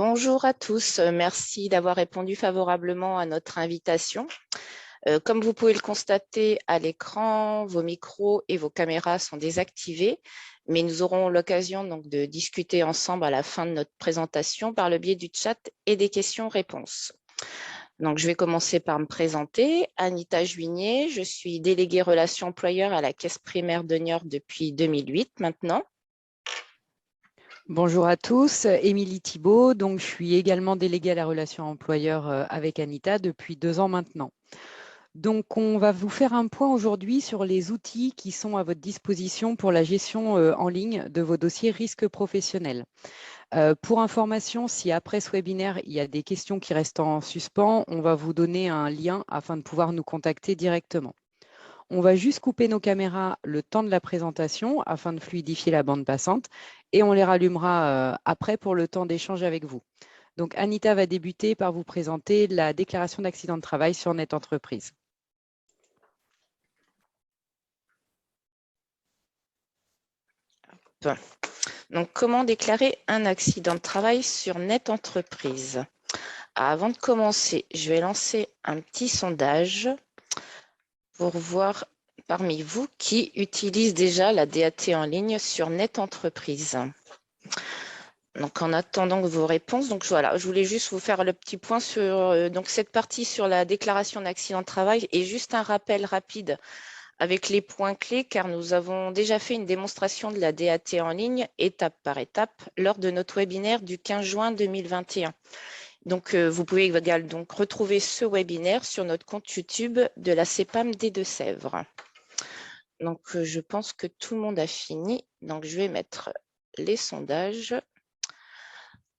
Bonjour à tous, merci d'avoir répondu favorablement à notre invitation. Comme vous pouvez le constater à l'écran, vos micros et vos caméras sont désactivés, mais nous aurons l'occasion donc de discuter ensemble à la fin de notre présentation par le biais du chat et des questions-réponses. Donc, je vais commencer par me présenter. Anita Juigné, je suis déléguée relations employeurs à la Caisse primaire de Niort depuis 2008 maintenant. Bonjour à tous, Émilie Thibault, donc je suis également déléguée à la relation employeur avec Anita depuis 2 ans maintenant. Donc on va vous faire un point aujourd'hui sur les outils qui sont à votre disposition pour la gestion en ligne de vos dossiers risques professionnels. Pour information, si après ce webinaire, il y a des questions qui restent en suspens, on va vous donner un lien afin de pouvoir nous contacter directement. On va juste couper nos caméras le temps de la présentation afin de fluidifier la bande passante et on les rallumera après pour le temps d'échange avec vous. Donc Anita va débuter par vous présenter la déclaration d'accident de travail sur Net Entreprise. Donc, comment déclarer un accident de travail sur Net Entreprise? Avant de commencer, je vais lancer un petit sondage pour voir parmi vous qui utilise déjà la DAT en ligne sur Net Entreprise. Donc, en attendant vos réponses, donc voilà, je voulais juste vous faire le petit point sur donc cette partie sur la déclaration d'accident de travail et juste un rappel rapide avec les points clés, car nous avons déjà fait une démonstration de la DAT en ligne, étape par étape, lors de notre webinaire du 15 juin 2021. Donc, vous pouvez également donc retrouver ce webinaire sur notre compte YouTube de la CEPAM des Deux-Sèvres. Donc, je pense que tout le monde a fini. Donc, je vais mettre les sondages.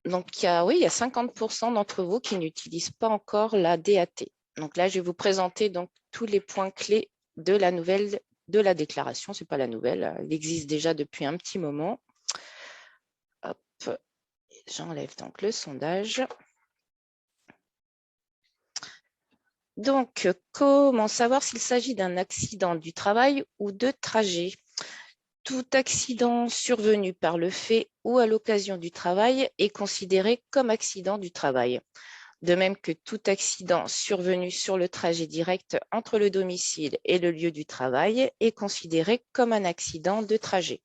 Donc, il y a 50% d'entre vous qui n'utilisent pas encore la DAT. Donc là, je vais vous présenter donc tous les points clés de la nouvelle de la déclaration. Ce n'est pas la nouvelle, elle existe déjà depuis un petit moment. Hop, j'enlève donc le sondage. Donc, comment savoir s'il s'agit d'un accident du travail ou de trajet? Tout accident survenu par le fait ou à l'occasion du travail est considéré comme accident du travail. De même que tout accident survenu sur le trajet direct entre le domicile et le lieu du travail est considéré comme un accident de trajet.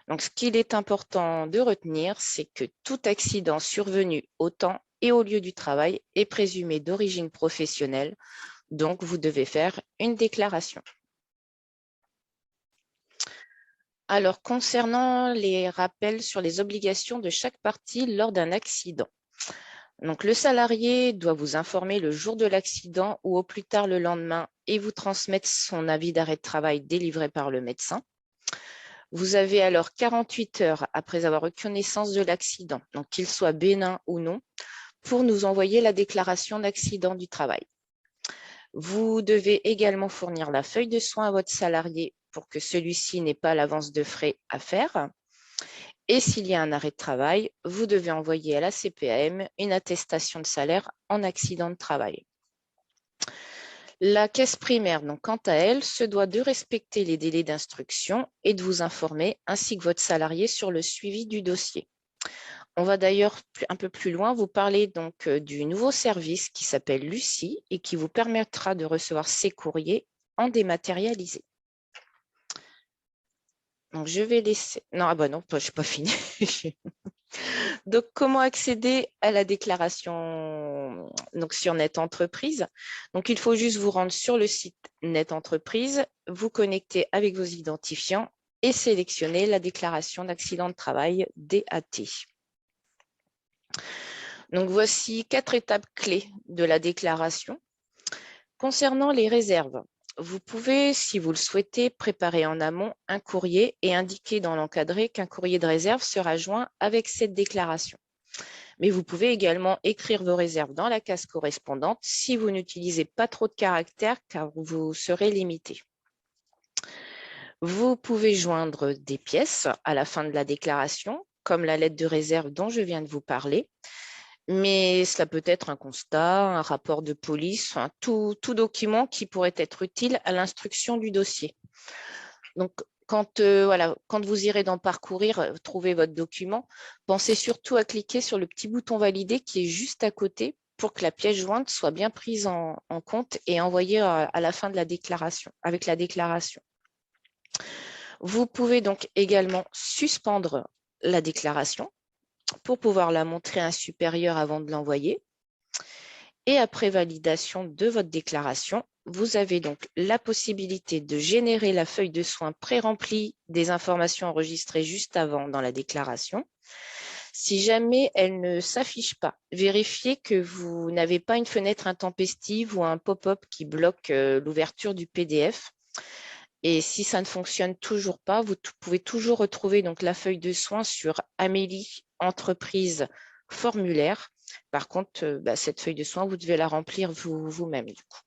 Donc, ce qu'il est important de retenir, c'est que tout accident survenu au temps et au lieu du travail est présumé d'origine professionnelle. Donc, vous devez faire une déclaration. Alors, concernant les rappels sur les obligations de chaque partie lors d'un accident. Donc, le salarié doit vous informer le jour de l'accident ou au plus tard le lendemain et vous transmettre son avis d'arrêt de travail délivré par le médecin. Vous avez alors 48 heures après avoir eu connaissance de l'accident, donc qu'il soit bénin ou non, pour nous envoyer la déclaration d'accident du travail. Vous devez également fournir la feuille de soins à votre salarié pour que celui-ci n'ait pas l'avance de frais à faire. Et s'il y a un arrêt de travail, vous devez envoyer à la CPAM une attestation de salaire en accident de travail. La caisse primaire, donc, quant à elle, se doit de respecter les délais d'instruction et de vous informer, ainsi que votre salarié, sur le suivi du dossier. On va d'ailleurs un peu plus loin vous parler donc du nouveau service qui s'appelle Lucie et qui vous permettra de recevoir ces courriers en dématérialisé. Donc, je vais laisser… Non, ah bah non, je n'ai pas fini. Donc, comment accéder à la déclaration donc, sur Net Entreprise? Donc, il faut juste vous rendre sur le site Net Entreprise, vous connecter avec vos identifiants et sélectionner la déclaration d'accident de travail DAT. Donc, voici 4 étapes clés de la déclaration. Concernant les réserves, vous pouvez, si vous le souhaitez, préparer en amont un courrier et indiquer dans l'encadré qu'un courrier de réserve sera joint avec cette déclaration. Mais vous pouvez également écrire vos réserves dans la case correspondante si vous n'utilisez pas trop de caractères car vous serez limité. Vous pouvez joindre des pièces à la fin de la déclaration, comme la lettre de réserve dont je viens de vous parler, mais cela peut être un constat, un rapport de police, enfin, tout document qui pourrait être utile à l'instruction du dossier. Donc, voilà, quand vous irez dans Parcourir, trouver votre document, pensez surtout à cliquer sur le petit bouton valider qui est juste à côté pour que la pièce jointe soit bien prise en compte et envoyée à la fin de la déclaration, avec la déclaration. Vous pouvez donc également suspendre la déclaration pour pouvoir la montrer à un supérieur avant de l'envoyer. Et après validation de votre déclaration, vous avez donc la possibilité de générer la feuille de soins pré-remplie des informations enregistrées juste avant dans la déclaration. Si jamais elle ne s'affiche pas, vérifiez que vous n'avez pas une fenêtre intempestive ou un pop-up qui bloque l'ouverture du PDF. Et si ça ne fonctionne toujours pas, vous pouvez toujours retrouver donc la feuille de soins sur Amélie Entreprise Formulaire. Par contre, cette feuille de soins, vous devez la remplir vous-même. Du coup.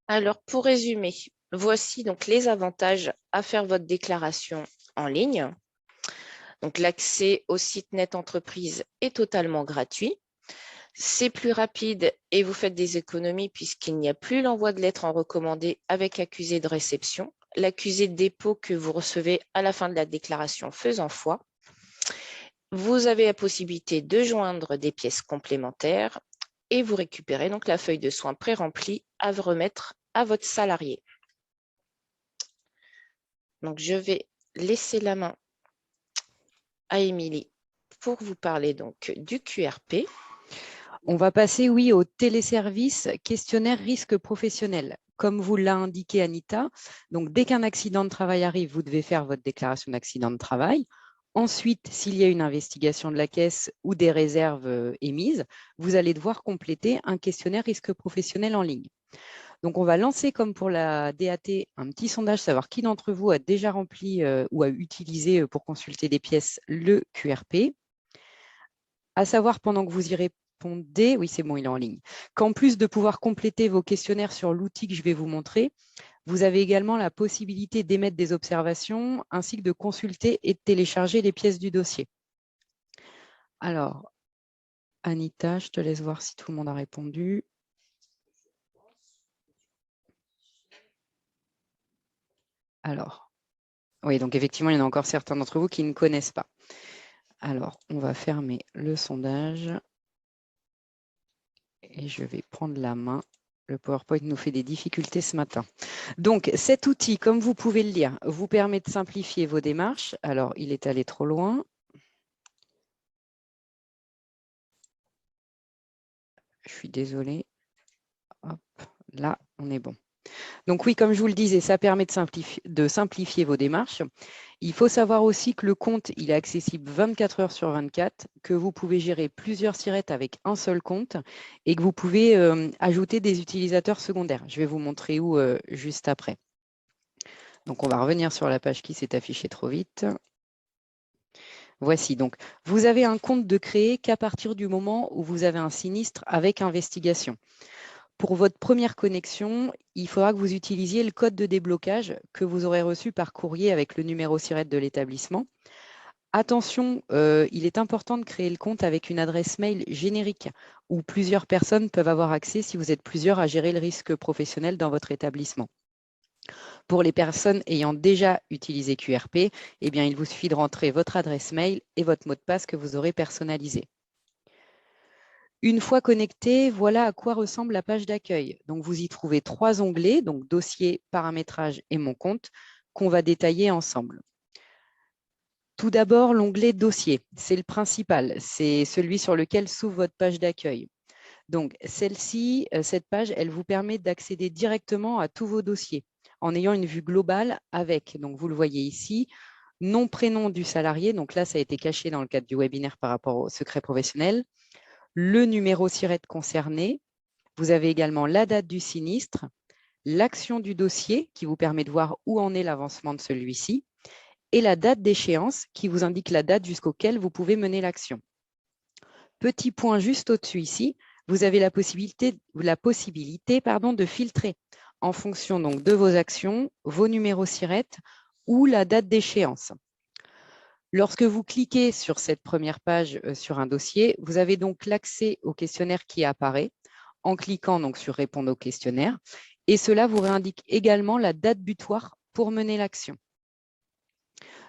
Alors, pour résumer, voici donc les avantages à faire votre déclaration en ligne. Donc, l'accès au site Net Entreprise est totalement gratuit. C'est plus rapide et vous faites des économies puisqu'il n'y a plus l'envoi de lettres en recommandé avec accusé de réception, l'accusé de dépôt que vous recevez à la fin de la déclaration faisant foi. Vous avez la possibilité de joindre des pièces complémentaires et vous récupérez donc la feuille de soins pré-remplie à vous remettre à votre salarié. Donc, je vais laisser la main à Émilie pour vous parler donc du QRP. On va passer, oui, au téléservice questionnaire risque professionnel. Comme vous l'a indiqué Anita, donc dès qu'un accident de travail arrive, vous devez faire votre déclaration d'accident de travail. Ensuite, s'il y a une investigation de la caisse ou des réserves émises, vous allez devoir compléter un questionnaire risque professionnel en ligne. Donc, on va lancer, comme pour la DAT, un petit sondage, savoir qui d'entre vous a déjà rempli ou a utilisé pour consulter des pièces le QRP. À savoir, pendant que vous y répondez, oui, c'est bon, il est en ligne, qu'en plus de pouvoir compléter vos questionnaires sur l'outil que je vais vous montrer, vous avez également la possibilité d'émettre des observations ainsi que de consulter et de télécharger les pièces du dossier. Alors, Anita, je te laisse voir si tout le monde a répondu. Alors, oui, donc effectivement, il y en a encore certains d'entre vous qui ne connaissent pas. Alors, on va fermer le sondage et je vais prendre la main. Le PowerPoint nous fait des difficultés ce matin. Donc, cet outil, comme vous pouvez le lire, vous permet de simplifier vos démarches. Alors, il est allé trop loin. Je suis désolée. Hop, là, on est bon. Donc oui, comme je vous le disais, ça permet de simplifier vos démarches. Il faut savoir aussi que le compte, il est accessible 24 heures sur 24, que vous pouvez gérer plusieurs sirettes avec un seul compte et que vous pouvez ajouter des utilisateurs secondaires. Je vais vous montrer où juste après. Donc, on va revenir sur la page qui s'est affichée trop vite. Voici, donc, vous avez un compte de créer qu'à partir du moment où vous avez un sinistre avec investigation. Pour votre première connexion, il faudra que vous utilisiez le code de déblocage que vous aurez reçu par courrier avec le numéro SIRET de l'établissement. Attention, il est important de créer le compte avec une adresse mail générique où plusieurs personnes peuvent avoir accès si vous êtes plusieurs à gérer le risque professionnel dans votre établissement. Pour les personnes ayant déjà utilisé QRP, eh bien, il vous suffit de rentrer votre adresse mail et votre mot de passe que vous aurez personnalisé. Une fois connecté, voilà à quoi ressemble la page d'accueil. Donc, vous y trouvez 3 onglets, donc dossier, paramétrage et mon compte, qu'on va détailler ensemble. Tout d'abord, l'onglet dossier, c'est le principal, c'est celui sur lequel s'ouvre votre page d'accueil. Donc, cette page, elle vous permet d'accéder directement à tous vos dossiers en ayant une vue globale avec, donc vous le voyez ici, nom, prénom du salarié, donc là, ça a été caché dans le cadre du webinaire par rapport au secret professionnel, le numéro SIRET concerné, vous avez également la date du sinistre, l'action du dossier qui vous permet de voir où en est l'avancement de celui-ci et la date d'échéance qui vous indique la date jusqu'auquel vous pouvez mener l'action. Petit point juste au-dessus ici, vous avez la possibilité de filtrer en fonction donc, de vos actions, vos numéros SIRET ou la date d'échéance. Lorsque vous cliquez sur cette première page sur un dossier, vous avez donc l'accès au questionnaire qui apparaît en cliquant donc sur « Répondre au questionnaire ». Et cela vous réindique également la date butoir pour mener l'action.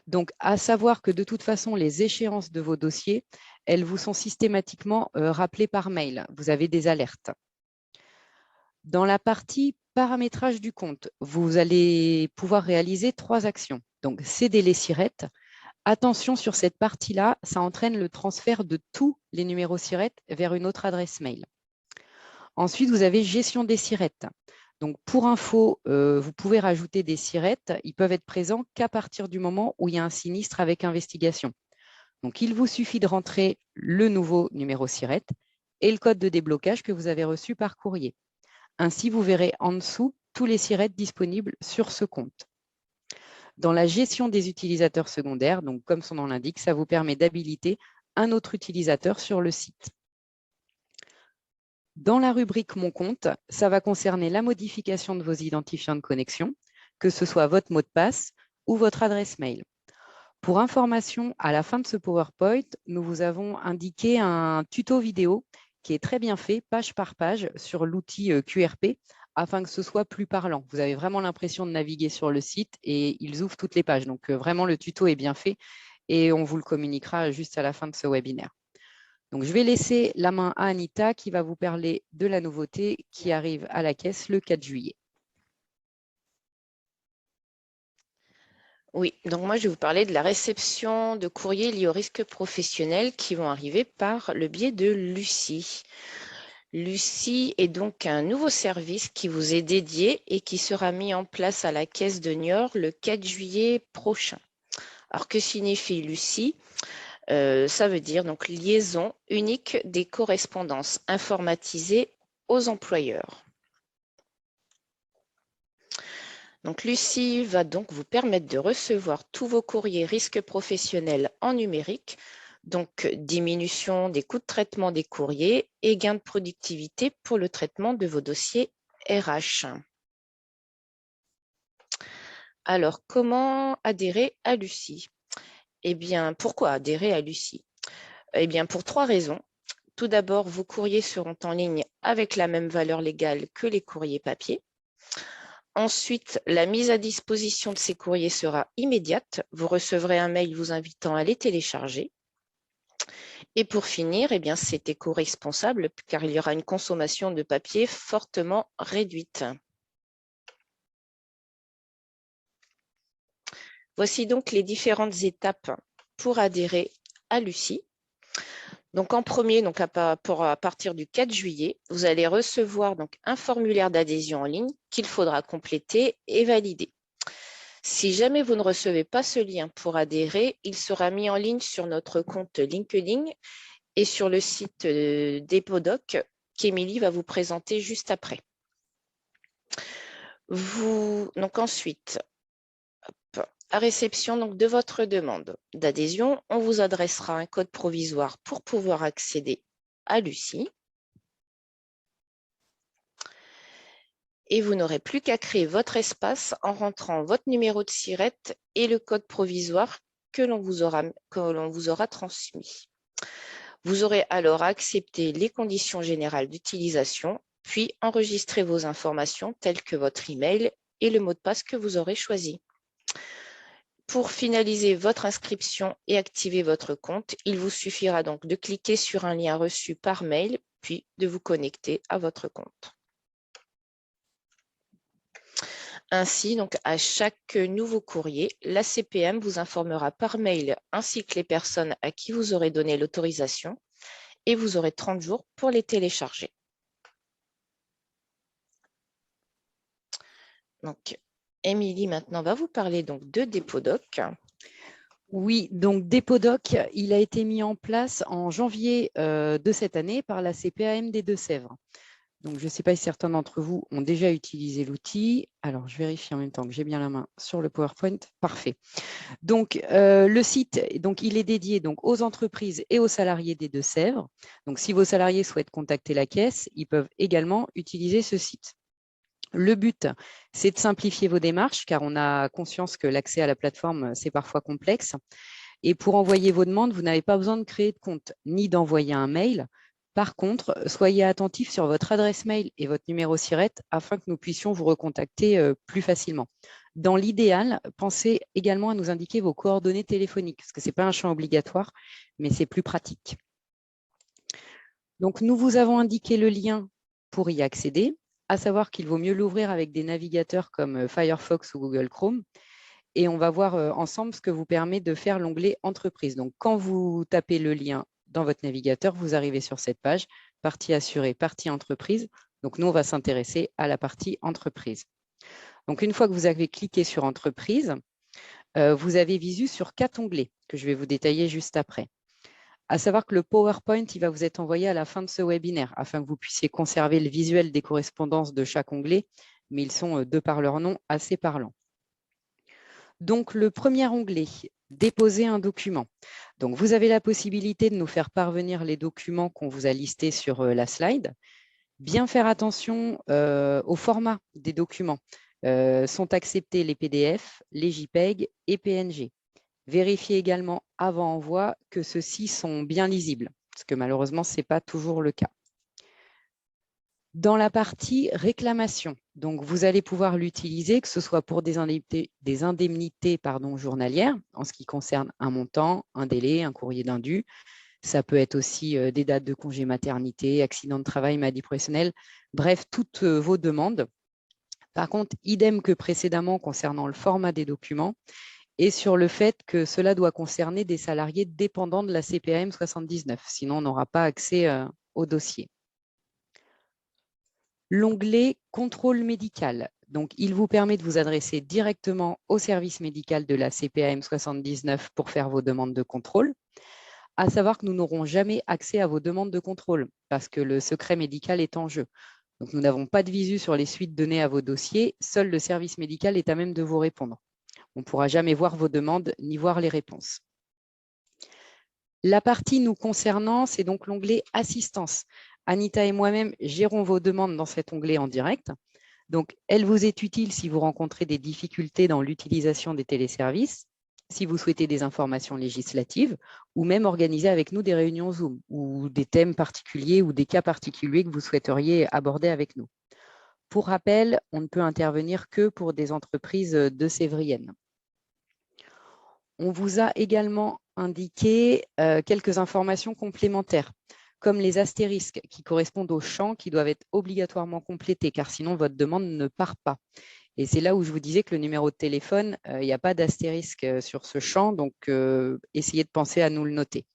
Donc, à savoir que de toute façon, les échéances de vos dossiers, elles vous sont systématiquement rappelées par mail. Vous avez des alertes. Dans la partie paramétrage du compte, vous allez pouvoir réaliser 3 actions. Donc, céder les SIRET. Attention, sur cette partie-là, ça entraîne le transfert de tous les numéros SIRET vers une autre adresse mail. Ensuite, vous avez gestion des SIRET. Donc, pour info, vous pouvez rajouter des SIRET. Ils peuvent être présents qu'à partir du moment où il y a un sinistre avec investigation. Donc, il vous suffit de rentrer le nouveau numéro SIRET et le code de déblocage que vous avez reçu par courrier. Ainsi, vous verrez en dessous tous les SIRET disponibles sur ce compte. Dans la gestion des utilisateurs secondaires, donc comme son nom l'indique, ça vous permet d'habiliter un autre utilisateur sur le site. Dans la rubrique « Mon compte », ça va concerner la modification de vos identifiants de connexion, que ce soit votre mot de passe ou votre adresse mail. Pour information, à la fin de ce PowerPoint, nous vous avons indiqué un tuto vidéo qui est très bien fait, page par page, sur l'outil QRP, afin que ce soit plus parlant. Vous avez vraiment l'impression de naviguer sur le site et ils ouvrent toutes les pages. Donc, vraiment, le tuto est bien fait et on vous le communiquera juste à la fin de ce webinaire. Donc, je vais laisser la main à Anita qui va vous parler de la nouveauté qui arrive à la caisse le 4 juillet. Oui, donc moi je vais vous parler de la réception de courriers liés au risque professionnel qui vont arriver par le biais de Lucie. Lucie est donc un nouveau service qui vous est dédié et qui sera mis en place à la caisse de Niort le 4 juillet prochain. Alors que signifie Lucie? Ça veut dire donc liaison unique des correspondances informatisées aux employeurs. Donc Lucie va donc vous permettre de recevoir tous vos courriers risques professionnels en numérique, donc diminution des coûts de traitement des courriers et gain de productivité pour le traitement de vos dossiers RH. Alors, comment adhérer à Lucie? Eh bien, pourquoi adhérer à Lucie? Eh bien, pour 3 raisons. Tout d'abord, vos courriers seront en ligne avec la même valeur légale que les courriers papier. Ensuite, la mise à disposition de ces courriers sera immédiate. Vous recevrez un mail vous invitant à les télécharger. Et pour finir, eh bien, c'est éco-responsable car il y aura une consommation de papier fortement réduite. Voici donc les différentes étapes pour adhérer à Lucie. Donc en premier, donc à partir du 4 juillet, vous allez recevoir donc un formulaire d'adhésion en ligne qu'il faudra compléter et valider. Si jamais vous ne recevez pas ce lien pour adhérer, il sera mis en ligne sur notre compte LinkedIn et sur le site d'Epodoc qu'Émilie va vous présenter juste après. Donc ensuite, à réception donc, de votre demande d'adhésion, on vous adressera un code provisoire pour pouvoir accéder à Lucie. Et vous n'aurez plus qu'à créer votre espace en rentrant votre numéro de SIRET et le code provisoire que l'on vous aura transmis. Vous aurez alors accepté les conditions générales d'utilisation, puis enregistré vos informations telles que votre email et le mot de passe que vous aurez choisi. Pour finaliser votre inscription et activer votre compte, il vous suffira donc de cliquer sur un lien reçu par mail, puis de vous connecter à votre compte. Ainsi, donc, à chaque nouveau courrier, la CPM vous informera par mail ainsi que les personnes à qui vous aurez donné l'autorisation et vous aurez 30 jours pour les télécharger. Donc, Émilie maintenant va vous parler donc de Depodoc. Oui, donc Depodoc, il a été mis en place en janvier de cette année par la CPAM des Deux-Sèvres. Donc, je ne sais pas si certains d'entre vous ont déjà utilisé l'outil. Alors, je vérifie en même temps que j'ai bien la main sur le PowerPoint. Parfait. Donc, le site, donc, il est dédié donc, aux entreprises et aux salariés des Deux-Sèvres. Donc, si vos salariés souhaitent contacter la caisse, ils peuvent également utiliser ce site. Le but, c'est de simplifier vos démarches, car on a conscience que l'accès à la plateforme, c'est parfois complexe. Et pour envoyer vos demandes, vous n'avez pas besoin de créer de compte, ni d'envoyer un mail. Par contre, soyez attentifs sur votre adresse mail et votre numéro SIRET afin que nous puissions vous recontacter plus facilement. Dans l'idéal, pensez également à nous indiquer vos coordonnées téléphoniques, parce que ce n'est pas un champ obligatoire, mais c'est plus pratique. Donc, nous vous avons indiqué le lien pour y accéder, à savoir qu'il vaut mieux l'ouvrir avec des navigateurs comme Firefox ou Google Chrome. Et on va voir ensemble ce que vous permet de faire l'onglet Entreprise. Donc, quand vous tapez le lien dans votre navigateur, vous arrivez sur cette page, partie assurée, partie entreprise. Donc, nous, on va s'intéresser à la partie entreprise. Donc, une fois que vous avez cliqué sur Entreprise, vous avez visu sur 4 onglets que je vais vous détailler juste après. À savoir que le PowerPoint, il va vous être envoyé à la fin de ce webinaire afin que vous puissiez conserver le visuel des correspondances de chaque onglet, mais ils sont, de par leur nom, assez parlants. Donc, le premier onglet, déposer un document. Donc, vous avez la possibilité de nous faire parvenir les documents qu'on vous a listés sur la slide. Bien faire attention au format des documents. Sont acceptés les PDF, les JPEG et PNG. Vérifiez également avant envoi que ceux-ci sont bien lisibles, parce que malheureusement, ce n'est pas toujours le cas. Dans la partie réclamation, donc vous allez pouvoir l'utiliser, que ce soit pour des indemnités journalières, en ce qui concerne un montant, un délai, un courrier d'indu. Ça peut être aussi des dates de congé maternité, accident de travail, maladie professionnelle, bref, toutes vos demandes. Par contre, idem que précédemment concernant le format des documents et sur le fait que cela doit concerner des salariés dépendants de la CPAM 79, sinon on n'aura pas accès au dossier. L'onglet contrôle médical. Donc, il vous permet de vous adresser directement au service médical de la CPAM 79 pour faire vos demandes de contrôle. À savoir que nous n'aurons jamais accès à vos demandes de contrôle parce que le secret médical est en jeu. Donc, nous n'avons pas de visu sur les suites données à vos dossiers. Seul le service médical est à même de vous répondre. On ne pourra jamais voir vos demandes ni voir les réponses. La partie nous concernant, c'est donc l'onglet assistance. Anita et moi-même gérons vos demandes dans cet onglet en direct. Donc, elle vous est utile si vous rencontrez des difficultés dans l'utilisation des téléservices, si vous souhaitez des informations législatives ou même organiser avec nous des réunions Zoom ou des thèmes particuliers ou des cas particuliers que vous souhaiteriez aborder avec nous. Pour rappel, on ne peut intervenir que pour des entreprises de Sévrienne. On vous a également indiqué quelques informations complémentaires, comme les astérisques qui correspondent aux champs qui doivent être obligatoirement complétés, car sinon votre demande ne part pas. Et c'est là où je vous disais que le numéro de téléphone, il n'y a pas d'astérisque sur ce champ, donc essayez de penser à nous le noter.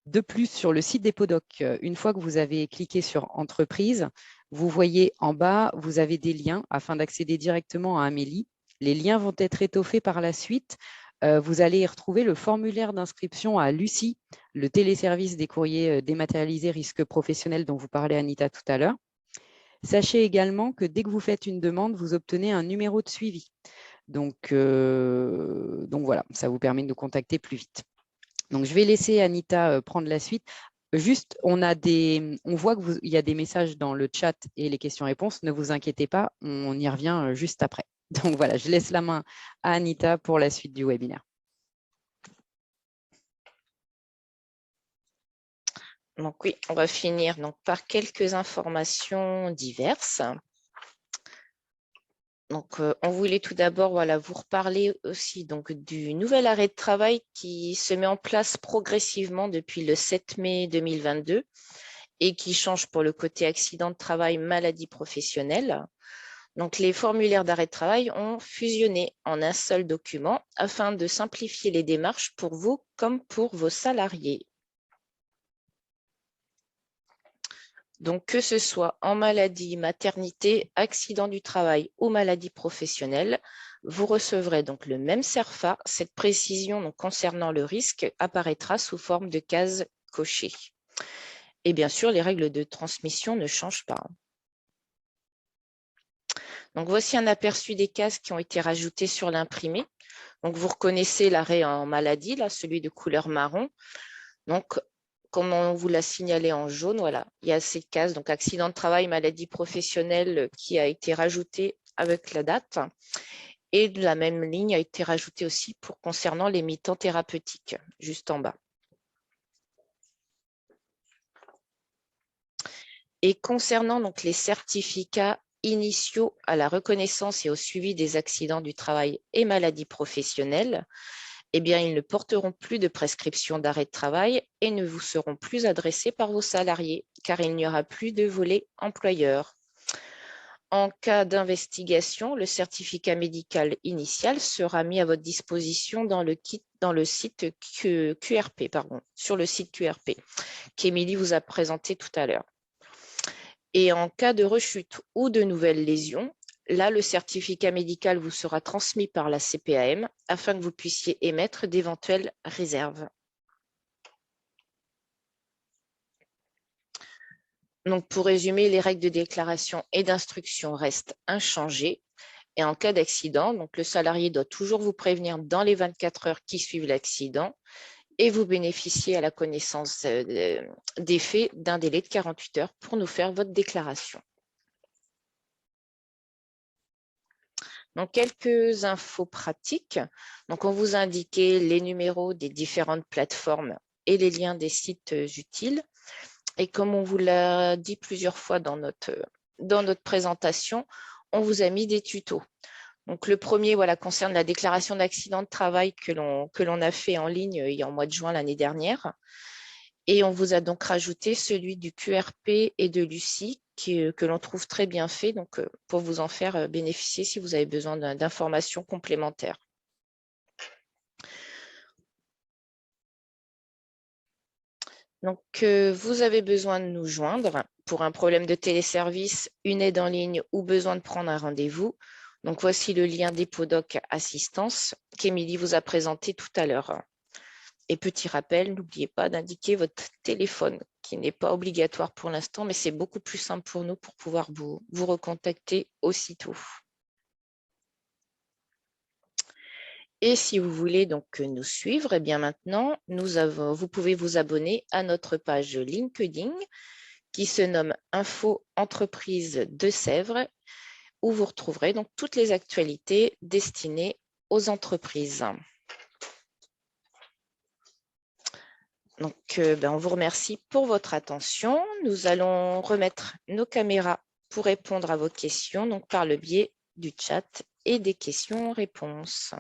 De plus, sur le site des PODOC, une fois que vous avez cliqué sur « Entreprise », vous voyez en bas, vous avez des liens afin d'accéder directement à Amélie. Les liens vont être étoffés par la suite. Vous allez y retrouver le formulaire d'inscription à Lucie, le téléservice des courriers dématérialisés risque professionnel dont vous parlez Anita tout à l'heure. Sachez également que dès que vous faites une demande, vous obtenez un numéro de suivi. Donc voilà, ça vous permet de nous contacter plus vite. Donc, je vais laisser Anita prendre la suite. Juste, on voit qu'il y a des messages dans le chat et les questions-réponses. Ne vous inquiétez pas, on y revient juste après. Donc voilà, je laisse la main à Anita pour la suite du webinaire. Donc oui, on va finir donc par quelques informations diverses. Donc, on voulait tout d'abord vous reparler aussi donc, du nouvel arrêt de travail qui se met en place progressivement depuis le 7 mai 2022 et qui change pour le côté accident de travail, maladie professionnelle. Donc, les formulaires d'arrêt de travail ont fusionné en un seul document afin de simplifier les démarches pour vous comme pour vos salariés. Donc, que ce soit en maladie, maternité, accident du travail ou maladie professionnelle, vous recevrez donc le même CERFA. Cette précision donc, concernant le risque apparaîtra sous forme de cases cochées. Et bien sûr, les règles de transmission ne changent pas. Donc, voici un aperçu des cases qui ont été rajoutées sur l'imprimé. Donc, vous reconnaissez l'arrêt en maladie, là, celui de couleur marron. Donc, comme on vous l'a signalé en jaune, voilà, il y a cette case, donc accident de travail, maladie professionnelle qui a été rajoutée avec la date. Et de la même ligne a été rajoutée aussi pour concernant les mi-temps thérapeutiques, juste en bas. Et concernant donc les certificats initiaux à la reconnaissance et au suivi des accidents du travail et maladies professionnelles, eh bien, ils ne porteront plus de prescription d'arrêt de travail et ne vous seront plus adressés par vos salariés, car il n'y aura plus de volet employeur. En cas d'investigation, le certificat médical initial sera mis à votre disposition dans le site QRP, sur le site QRP, qu'Émilie vous a présenté tout à l'heure. Et en cas de rechute ou de nouvelles lésions, là, le certificat médical vous sera transmis par la CPAM afin que vous puissiez émettre d'éventuelles réserves. Donc, pour résumer, les règles de déclaration et d'instruction restent inchangées. Et en cas d'accident, donc le salarié doit toujours vous prévenir dans les 24 heures qui suivent l'accident et vous bénéficiez à la connaissance des faits d'un délai de 48 heures pour nous faire votre déclaration. Donc, quelques infos pratiques. Donc, on vous a indiqué les numéros des différentes plateformes et les liens des sites utiles. Et comme on vous l'a dit plusieurs fois dans notre présentation, on vous a mis des tutos. Donc, le premier concerne la déclaration d'accident de travail que l'on a fait en ligne en mois de juin l'année dernière. Et on vous a donc rajouté celui du QRP et de l'UCI que l'on trouve très bien fait, donc pour vous en faire bénéficier si vous avez besoin d'informations complémentaires. Donc, vous avez besoin de nous joindre pour un problème de téléservice, une aide en ligne ou besoin de prendre un rendez-vous. Donc, voici le lien d'Epodoc Assistance qu'Émilie vous a présenté tout à l'heure. Et petit rappel, n'oubliez pas d'indiquer votre téléphone, qui n'est pas obligatoire pour l'instant, mais c'est beaucoup plus simple pour nous pour pouvoir vous recontacter aussitôt. Et si vous voulez donc nous suivre, eh bien maintenant, vous pouvez vous abonner à notre page LinkedIn qui se nomme Info Entreprise de Sèvres, où vous retrouverez donc toutes les actualités destinées aux entreprises. Donc, on vous remercie pour votre attention. Nous allons remettre nos caméras pour répondre à vos questions, donc par le biais du chat et des questions-réponses.